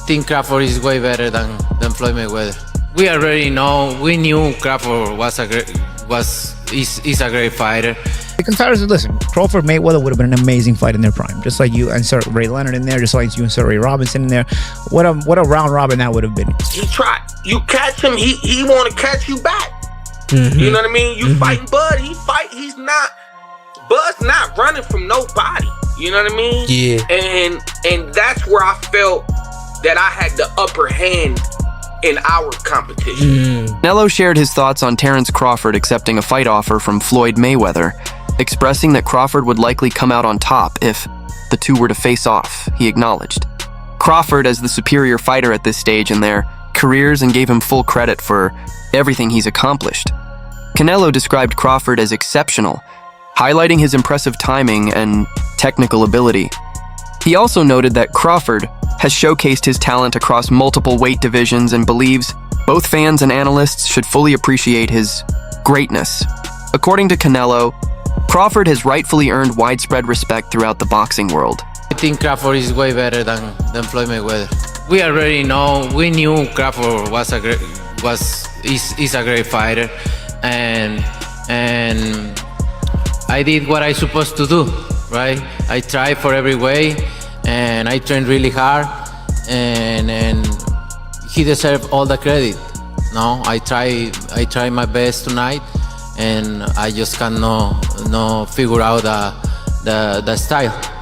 think Crawford is way better than Floyd Mayweather. We already know. We knew Crawford is a great fighter. The comparison, listen, Crawford Mayweather would have been an amazing fight in their prime. Just like you insert Ray Leonard in there, just like you insert Ray Robinson in there. What a round robin that would have been. He tried. You catch him, he want to catch you back. You know what I mean? You fighting Bud, he's not. Bud's not running from nobody. You know what I mean? Yeah. And that's where I felt that I had the upper hand in our competition. Canelo shared his thoughts on Terence Crawford accepting a fight offer from Floyd Mayweather, expressing that Crawford would likely come out on top if the two were to face off, he acknowledged Crawford as the superior fighter at this stage in their careers and gave him full credit for everything he's accomplished. Canelo described Crawford as exceptional, highlighting his impressive timing and technical ability. He also noted that Crawford has showcased his talent across multiple weight divisions and believes both fans and analysts should fully appreciate his greatness. According to Canelo, Crawford has rightfully earned widespread respect throughout the boxing world. I think Crawford is way better than Floyd Mayweather. We already know. We knew Crawford is a great fighter, and I did what I supposed to do, right? I tried for every way, and I trained really hard, and he deserved all the credit. No, I try my best tonight, and I just cannot figure out the style.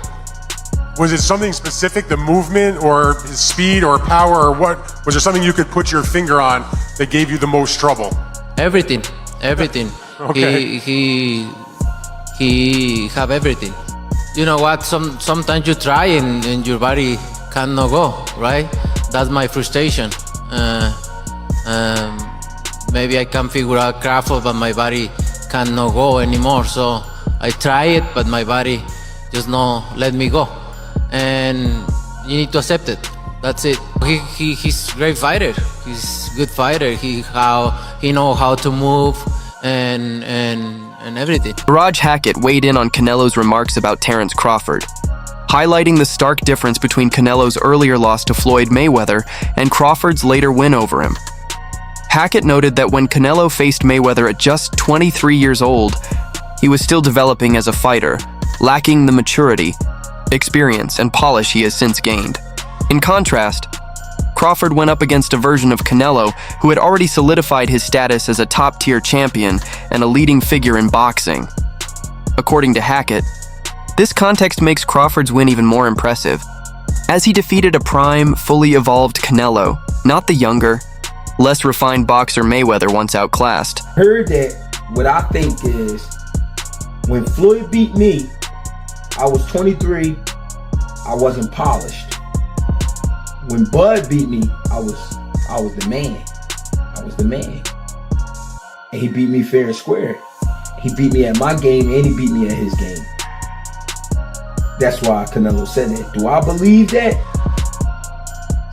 Was it something specific, the movement or his speed or power, or what? Was there something you could put your finger on that gave you the most trouble? Everything. Okay. He have everything. You know what? Sometimes you try and your body cannot go, right? That's my frustration. Maybe I can figure out Crawford, but my body cannot go anymore. So I try it, but my body just not let me go. And you need to accept it. That's it. He's a great fighter. He's a good fighter. He know how to move and everything. Raj Hackett weighed in on Canelo's remarks about Terence Crawford, highlighting the stark difference between Canelo's earlier loss to Floyd Mayweather and Crawford's later win over him. Hackett noted that when Canelo faced Mayweather at just 23 years old, he was still developing as a fighter, lacking the maturity, experience, and polish he has since gained. In contrast, Crawford went up against a version of Canelo who had already solidified his status as a top-tier champion and a leading figure in boxing. According to Hackett, this context makes Crawford's win even more impressive, as he defeated a prime, fully evolved Canelo, not the younger, less refined boxer Mayweather once outclassed. Heard that what I think is when Floyd beat me, I was 23, I wasn't polished. When Bud beat me, I was the man. I was the man. And he beat me fair and square. He beat me at my game and he beat me at his game. That's why Canelo said that. Do I believe that?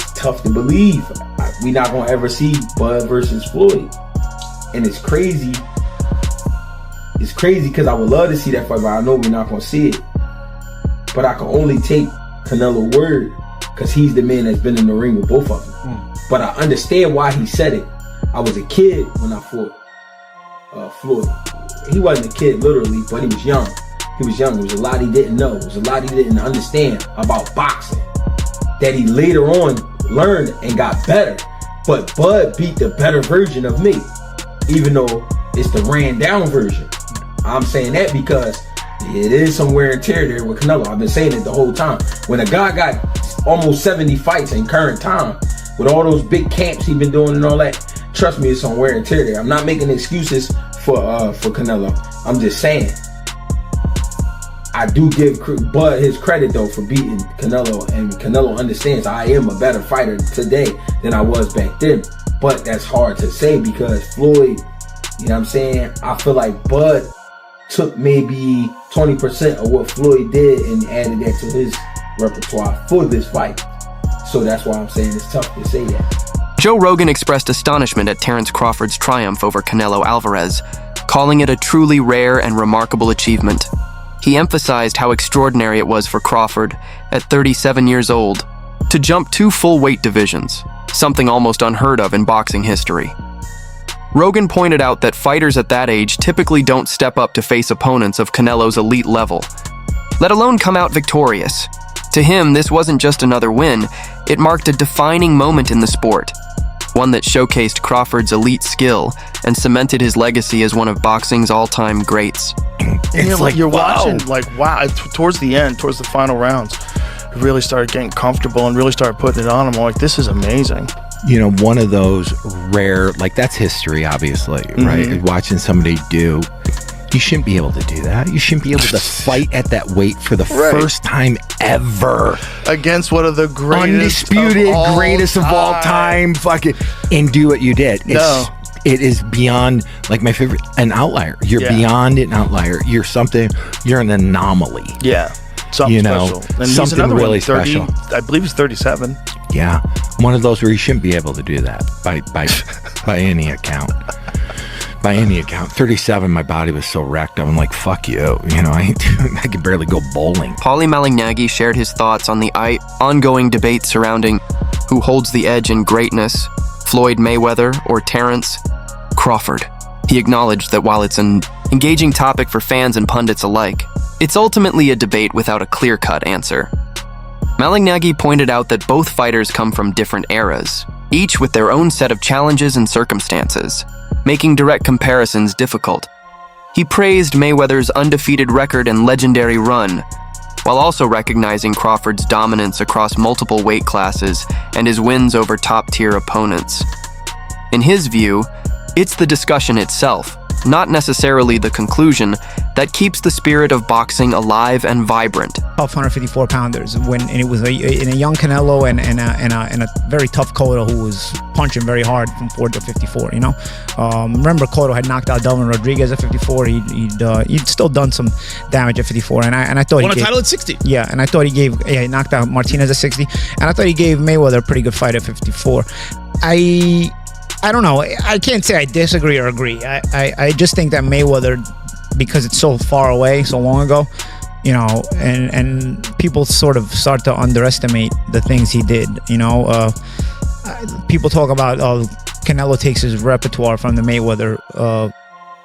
It's tough to believe. We're not going to ever see Bud versus Floyd. And it's crazy. It's crazy because I would love to see that fight, but I know we're not going to see it. But I can only take Canelo's word because he's the man that's been in the ring with both of them. But I understand why he said it. I was a kid when I fought Floyd. He wasn't a kid literally, but he was young. He was young. There was a lot he didn't know. There was a lot he didn't understand about boxing that he later on learned and got better. But Bud beat the better version of me, even though it's the ran down version. I'm saying that because it is some wear and tear there with Canelo. I've been saying it the whole time. When a guy got almost 70 fights in current time, with all those big camps he's been doing and all that, trust me, it's some wear and tear there. I'm not making excuses for Canelo. I'm just saying, I do give Bud his credit though for beating Canelo, and Canelo understands I am a better fighter today than I was back then. But that's hard to say because Floyd, you know what I'm saying? I feel like Bud took maybe 20% of what Floyd did and added that to his repertoire for this fight. So that's why I'm saying it's tough to say that. Joe Rogan expressed astonishment at Terence Crawford's triumph over Canelo Alvarez, calling it a truly rare and remarkable achievement. He emphasized how extraordinary it was for Crawford, at 37 years old, to jump 2 full weight divisions, something almost unheard of in boxing history. Rogan pointed out that fighters at that age typically don't step up to face opponents of Canelo's elite level, let alone come out victorious. To him, this wasn't just another win, it marked a defining moment in the sport, one that showcased Crawford's elite skill and cemented his legacy as one of boxing's all-time greats. And you're watching, wow, towards the end, towards the final rounds, really started getting comfortable and really started putting it on him. I'm like, this is amazing. You know, one of those rare, like, that's history, obviously, right? Watching somebody do, you shouldn't be able to do that. You shouldn't be able to fight at that weight for the first time ever. Against one of the greatest, undisputed greatest of all time, fucking, and do what you did. It is beyond, like, my favorite, an outlier. You're beyond an outlier. You're something, you're an anomaly. Yeah. Something special. And something he's another really 30, special. I believe he's 37. Yeah. One of those where you shouldn't be able to do that by any account. By any account. 37, my body was so wrecked. I'm like, fuck you. You know, I could barely go bowling. Paulie Malignaggi shared his thoughts on the ongoing debate surrounding who holds the edge in greatness, Floyd Mayweather or Terence Crawford. He acknowledged that while it's an engaging topic for fans and pundits alike, it's ultimately a debate without a clear-cut answer. Malignaggi pointed out that both fighters come from different eras, each with their own set of challenges and circumstances, making direct comparisons difficult. He praised Mayweather's undefeated record and legendary run, while also recognizing Crawford's dominance across multiple weight classes and his wins over top-tier opponents. In his view, it's the discussion itself, not necessarily the conclusion, that keeps the spirit of boxing alive and vibrant. Tough 154 pounders and it was in a young Canelo and a very tough Cotto who was punching very hard from 4 to 54. You know, remember Cotto had knocked out Delvin Rodriguez at 54. He'd still done some damage at 54, and I thought won a title at 60. Yeah, and I thought he knocked out Martinez at 60, and I thought he gave Mayweather a pretty good fight at 54. I don't know. I can't say I disagree or agree. I just think that Mayweather, because it's so far away, so long ago, you know, and people sort of start to underestimate the things he did. You know, people talk about Canelo takes his repertoire from the Mayweather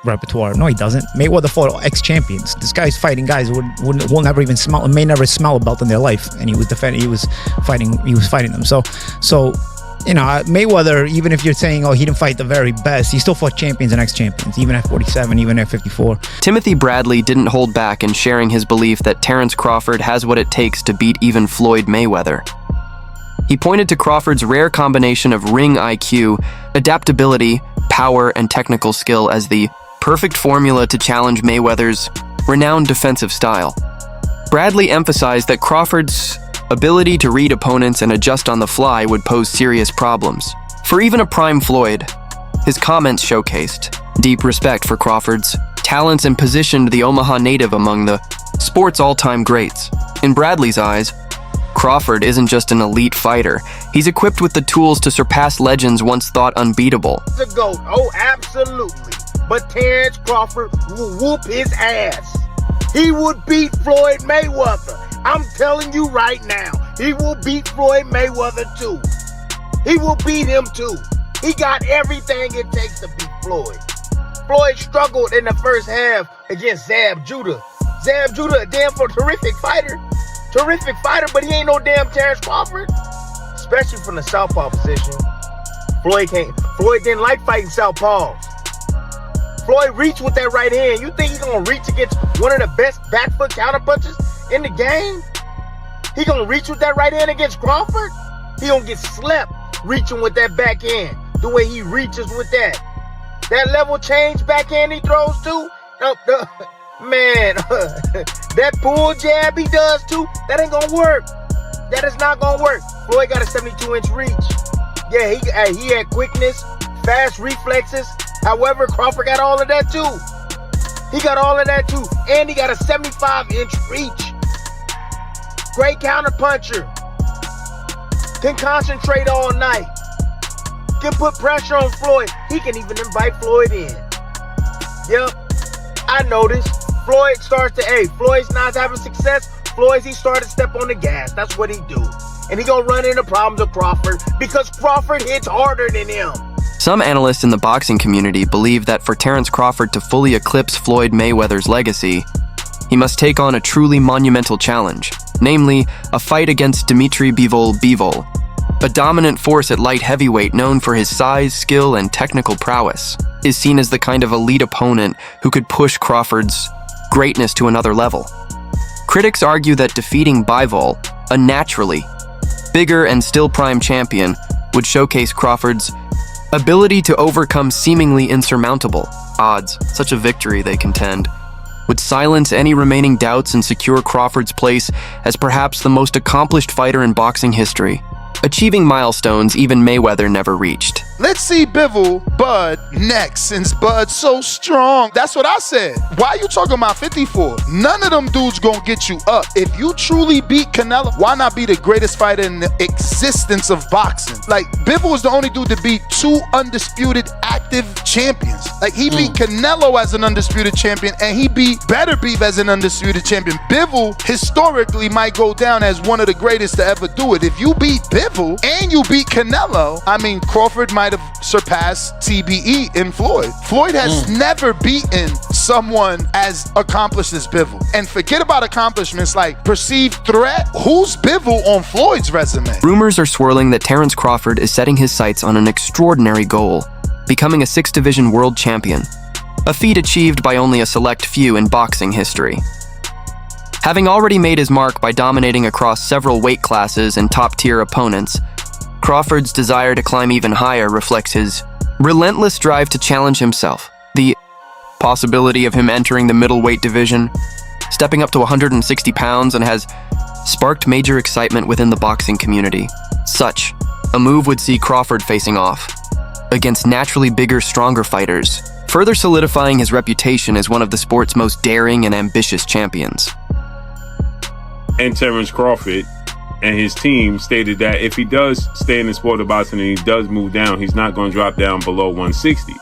repertoire. No, he doesn't. Mayweather fought ex-champions. This guy's fighting guys who will never even smell, may never smell a belt in their life, and he was fighting them. So. You know, Mayweather, even if you're saying, he didn't fight the very best, he still fought champions and ex-champions, even at 47, even at 54. Timothy Bradley didn't hold back in sharing his belief that Terence Crawford has what it takes to beat even Floyd Mayweather. He pointed to Crawford's rare combination of ring IQ, adaptability, power, and technical skill as the perfect formula to challenge Mayweather's renowned defensive style. Bradley emphasized that Crawford's ability to read opponents and adjust on the fly would pose serious problems. For even a prime Floyd, his comments showcased deep respect for Crawford's talents and positioned the Omaha native among the sport's all-time greats. In Bradley's eyes, Crawford isn't just an elite fighter, he's equipped with the tools to surpass legends once thought unbeatable. The GOAT, oh absolutely, but Terence Crawford will whoop his ass. He would beat Floyd Mayweather. I'm telling you right now, he will beat Floyd Mayweather too. He will beat him too. He got everything it takes to beat Floyd. Floyd struggled in the first half against Zab Judah. Zab Judah, a damn terrific fighter. Terrific fighter, but he ain't no damn Terence Crawford. Especially from the southpaw position. Floyd didn't like fighting southpaws. Floyd reached with that right hand. You think he's gonna reach against one of the best back foot counter punches in the game? He gonna reach with that right hand against Crawford? He gonna get slept reaching with that back hand. The way he reaches with that. That level change backhand he throws too? Man, that pull jab he does too, that ain't gonna work. That is not gonna work. Floyd got a 72-inch reach. Yeah, he had quickness, fast reflexes. However, Crawford got all of that too. He got all of that too. And he got a 75-inch reach. Great counter puncher. Can concentrate all night. Can put pressure on Floyd. He can even invite Floyd in. Yep. I noticed. Floyd's not having success. He started to step on the gas. That's what he do. and he gonna run into problems with Crawford because Crawford hits harder than him. Some analysts in the boxing community believe that for Terence Crawford to fully eclipse Floyd Mayweather's legacy, he must take on a truly monumental challenge, namely a fight against Dimitri Bivol, a dominant force at light heavyweight known for his size, skill, and technical prowess, is seen as the kind of elite opponent who could push Crawford's greatness to another level. Critics argue that defeating Bivol, a naturally bigger and still prime champion, would showcase Crawford's ability to overcome seemingly insurmountable odds. Such a victory, they contend, would silence any remaining doubts and secure Crawford's place as perhaps the most accomplished fighter in boxing history, achieving milestones even Mayweather never reached. Let's see Bivol, Bud, next, since Bud's so strong. That's what I said. Why you talking about 54? None of them dudes gonna get you up. If you truly beat Canelo, why not be the greatest fighter in the existence of boxing? Like, Bivol is the only dude to beat 2 undisputed active champions. Like, he beat Canelo as an undisputed champion, and he beat Better Beef as an undisputed champion. Bivol, historically, might go down as one of the greatest to ever do it. If you beat Bivol and you beat Canelo, I mean, Crawford might have surpassed TBE in Floyd. Floyd has never beaten someone as accomplished as Bivol. And forget about accomplishments like perceived threat. Who's Bivol on Floyd's resume? Rumors are swirling that Terence Crawford is setting his sights on an extraordinary goal, becoming a 6th Division world champion, a feat achieved by only a select few in boxing history. Having already made his mark by dominating across several weight classes and top-tier opponents, Crawford's desire to climb even higher reflects his relentless drive to challenge himself. The possibility of him entering the middleweight division, stepping up to 160 pounds, and has sparked major excitement within the boxing community. Such a move would see Crawford facing off against naturally bigger, stronger fighters, further solidifying his reputation as one of the sport's most daring and ambitious champions. And Terence Crawford and his team stated that if he does stay in the sport of boxing and he does move down, he's not going to drop down below 160.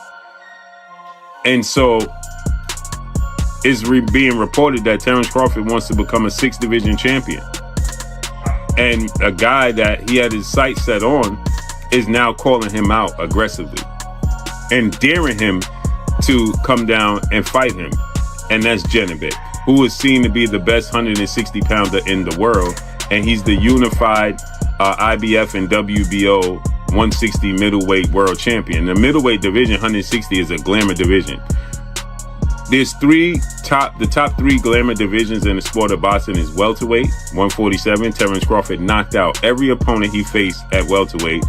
And so it's being reported that Terence Crawford wants to become a 6th Division champion. And a guy that he had his sights set on is now calling him out aggressively and daring him to come down and fight him. And that's Janibek, who is seen to be the best 160-pounder in the world. And he's the unified IBF and WBO 160 middleweight world champion. The middleweight division, 160, is a glamour division. There's the top 3 glamour divisions in the sport of boxing is welterweight, 147. Terence Crawford knocked out every opponent he faced at welterweight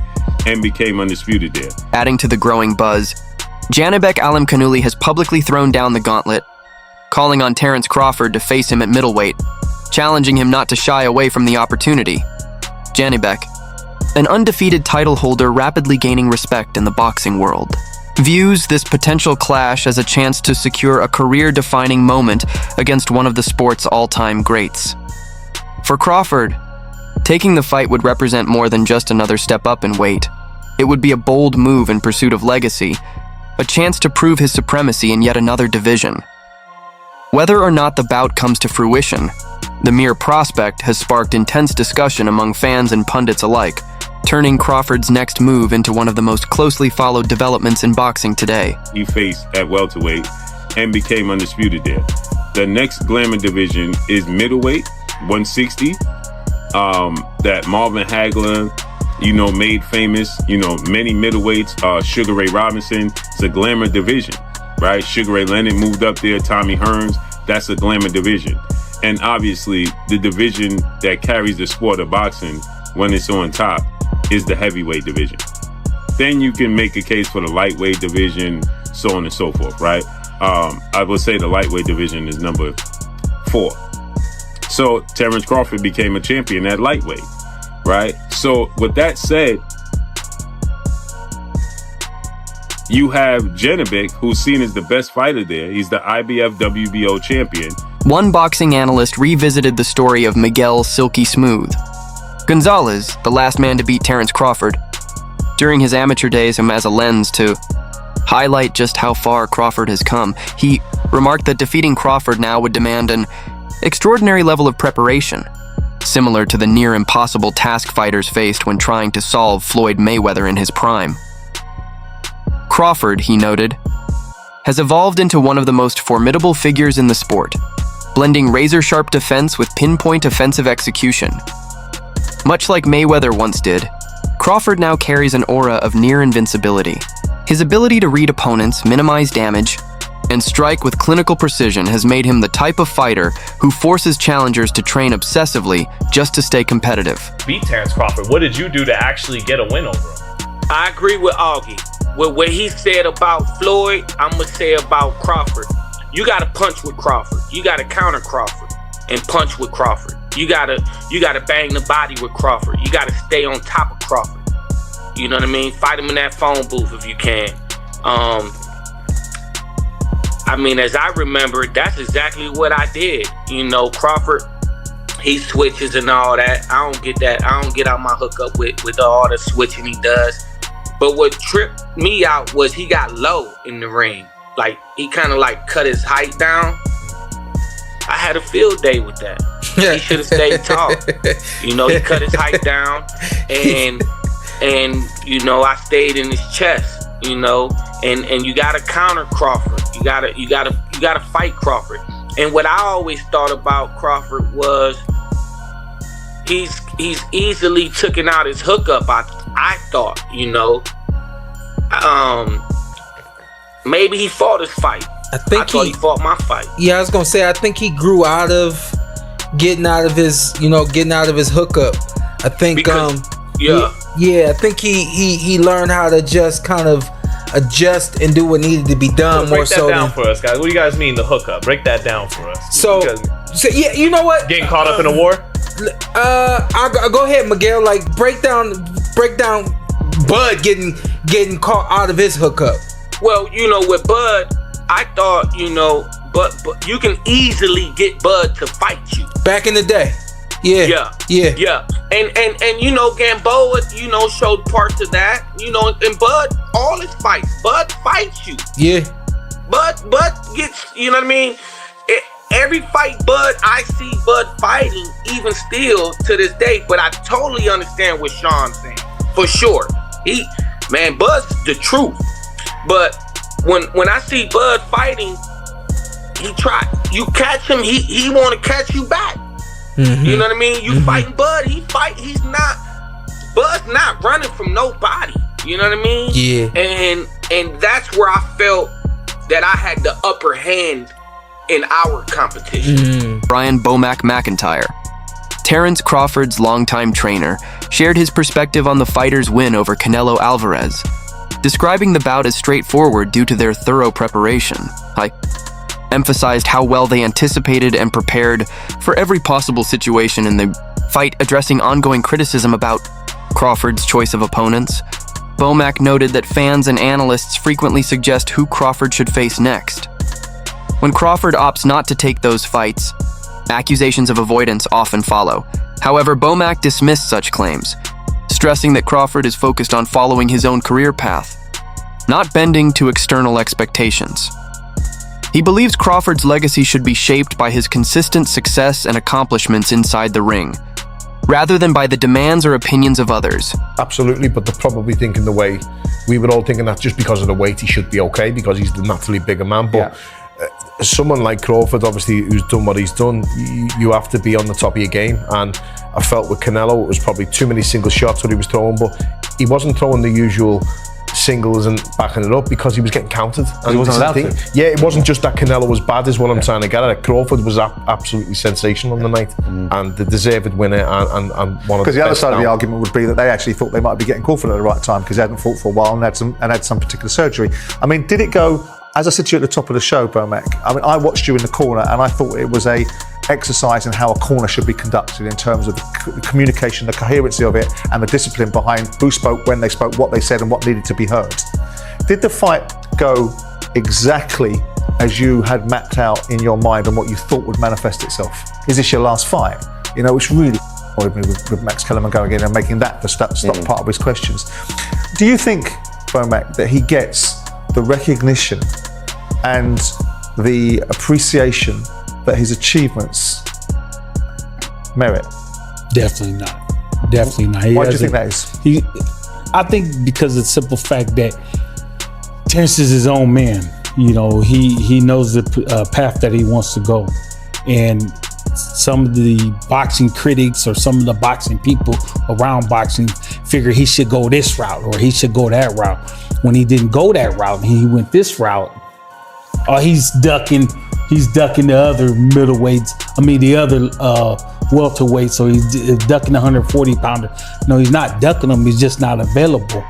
and became undisputed there. Adding to the growing buzz, Janibek Alimkhanuly has publicly thrown down the gauntlet, calling on Terence Crawford to face him at middleweight, challenging him not to shy away from the opportunity. Janibek, an undefeated title holder rapidly gaining respect in the boxing world, views this potential clash as a chance to secure a career-defining moment against one of the sport's all-time greats. For Crawford, taking the fight would represent more than just another step up in weight. It would be a bold move in pursuit of legacy, a chance to prove his supremacy in yet another division. Whether or not the bout comes to fruition, the mere prospect has sparked intense discussion among fans and pundits alike, turning Crawford's next move into one of the most closely followed developments in boxing today. He faced at welterweight and became undisputed there. The next glamour division is middleweight, 160, that Marvin Hagler, made famous, many middleweights, Sugar Ray Robinson. It's a glamour division, right? Sugar Ray Leonard moved up there, Tommy Hearns, that's a glamour division. And obviously, the division that carries the sport of boxing when it's on top is the heavyweight division. Then you can make a case for the lightweight division, so on and so forth, right? I would say the lightweight division is number 4. So Terence Crawford became a champion at lightweight, right? So with that said, you have Janibek, who's seen as the best fighter there. He's the IBF WBO champion. One boxing analyst revisited the story of Miguel Silky Smooth Gonzalez, the last man to beat Terence Crawford, during his amateur days as a lens to highlight just how far Crawford has come. He remarked that defeating Crawford now would demand an extraordinary level of preparation, similar to the near impossible task fighters faced when trying to solve Floyd Mayweather in his prime. Crawford, he noted, has evolved into one of the most formidable figures in the sport, blending razor-sharp defense with pinpoint offensive execution. Much like Mayweather once did, Crawford now carries an aura of near invincibility. His ability to read opponents, minimize damage, and strike with clinical precision has made him the type of fighter who forces challengers to train obsessively just to stay competitive. Beat Terence Crawford. What did you do to actually get a win over him? I agree with Augie. With what he said about Floyd, I'm going to say about Crawford. You got to punch with Crawford. You got to counter Crawford and punch with Crawford. You gotta bang the body with Crawford. You got to stay on top of Crawford. You know what I mean? Fight him in that phone booth if you can. I mean, as I remember, that's exactly what I did. You know, Crawford, he switches and all that. I don't get that. I don't get out my hookup with all the switching he does. But what tripped me out was he got low in the ring. Like, he kind of like cut his height down. I had a field day with that. He should have stayed tall. You know, he cut his height down, and you know, I stayed in his chest. You know, and you gotta counter Crawford. You gotta fight Crawford. And what I always thought about Crawford was he's easily taken out his hookup. I thought, you know, maybe he fought his fight. I thought he fought my fight. Yeah, I was gonna say I think he grew out of getting out of his hookup. I think I think he learned how to just kind of adjust and do what needed to be done. Break that down for us, guys. What do you guys mean the hookup? Break that down for us. So yeah, you know what? Getting caught up in a war? I'll go ahead, Miguel. Like break down Bud getting caught out of his hookup. Well, you know, with Bud, I thought, you know, but you can easily get Bud to fight you. Back in the day. Yeah. And you know, Gamboa, you know, showed parts of that. You know, and Bud, all his fights, Bud fights you. Yeah. Bud gets, you know what I mean? Every fight I see Bud fighting, even still to this day. But I totally understand what Sean's saying. For sure. Bud's the truth. But when I see Bud fighting, you catch him, he want to catch you back. Mm-hmm. You know what I mean? You fighting Bud, Bud's not running from nobody. You know what I mean? Yeah. And that's where I felt that I had the upper hand in our competition. Brian Bomac McIntyre, Terence Crawford's longtime trainer, shared his perspective on the fighter's win over Canelo Alvarez, describing the bout as straightforward due to their thorough preparation. I emphasized how well they anticipated and prepared for every possible situation in the fight, addressing ongoing criticism about Crawford's choice of opponents. Bomac noted that fans and analysts frequently suggest who Crawford should face next. When Crawford opts not to take those fights, accusations of avoidance often follow. However, Bomac dismissed such claims, stressing that Crawford is focused on following his own career path, not bending to external expectations. He believes Crawford's legacy should be shaped by his consistent success and accomplishments inside the ring, rather than by the demands or opinions of others. Absolutely, but they're probably thinking the way we were all thinking, that just because of the weight he should be okay because he's the naturally bigger man. But someone like Crawford, obviously, who's done what he's done, you have to be on the top of your game. And I felt with Canelo, it was probably too many single shots that he was throwing, but he wasn't throwing the usual singles and backing it up because he was getting counted. And he wasn't allowed to. Yeah, it wasn't just that Canelo was bad is what I'm trying to get at. Crawford was absolutely sensational on the night and the deserved winner and one of the best. Because the other side of the now. argument would be that they actually thought they might be getting Crawford at the right time because he hadn't fought for a while and had some particular surgery. I mean, did it go, as I said to you at the top of the show, Bomac, I mean, I watched you in the corner and I thought it was a exercise in how a corner should be conducted in terms of the communication, the coherency of it, and the discipline behind who spoke, when they spoke, what they said, and what needed to be heard. Did the fight go exactly as you had mapped out in your mind and what you thought would manifest itself? Is this your last fight? You know, which really annoyed me with Max Kellerman going in and making that the stop part of his questions. Do you think, Bomac, that he gets the recognition and the appreciation that his achievements merit? Definitely not. Definitely not. Why do you think that is? I think because of the simple fact that Terence is his own man. You know, he knows the path that he wants to go. And some of the boxing critics or some of the boxing people around boxing figure he should go this route or he should go that route. When he didn't go that route, he went this route. He's ducking the other middleweights. I mean, the other welterweight. So he's ducking the 140 pounder. No, he's not ducking them. He's just not available.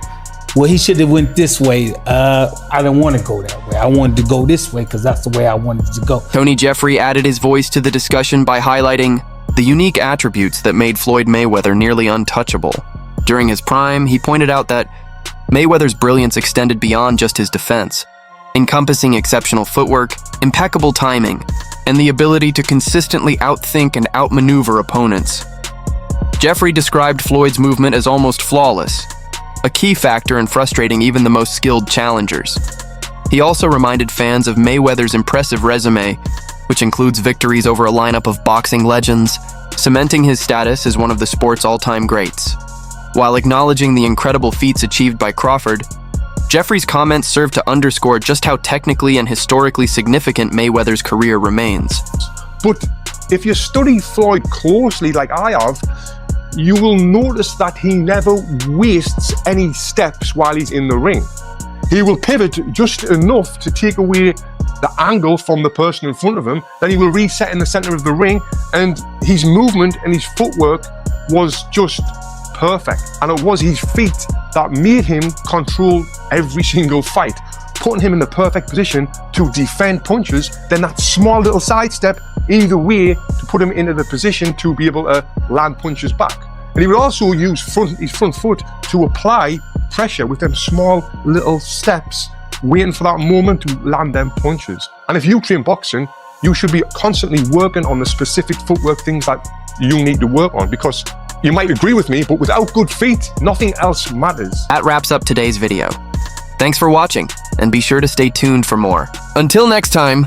Well, he should have went this way. I didn't want to go that way. I wanted to go this way because that's the way I wanted to go. Tony Jeffrey added his voice to the discussion by highlighting the unique attributes that made Floyd Mayweather nearly untouchable. During his prime, he pointed out that Mayweather's brilliance extended beyond just his defense, encompassing exceptional footwork, impeccable timing, and the ability to consistently outthink and outmaneuver opponents. Jeffrey described Floyd's movement as almost flawless, a key factor in frustrating even the most skilled challengers. He also reminded fans of Mayweather's impressive resume, which includes victories over a lineup of boxing legends, cementing his status as one of the sport's all-time greats. While acknowledging the incredible feats achieved by Crawford, Jeffrey's comments served to underscore just how technically and historically significant Mayweather's career remains. But if you study Floyd closely, like I have, you will notice that he never wastes any steps while he's in the ring. He will pivot just enough to take away the angle from the person in front of him, then he will reset in the center of the ring, and his movement and his footwork was just perfect. And it was his feet that made him control every single fight, putting him in the perfect position to defend punches, then that small little sidestep either way to put him into the position to be able to land punches back. And he would also use his front foot to apply pressure with them small little steps, waiting for that moment to land them punches. And if you train boxing, you should be constantly working on the specific footwork things that you need to work on, because you might agree with me, but without good feet, nothing else matters. That wraps up today's video. Thanks for watching, and be sure to stay tuned for more. Until next time,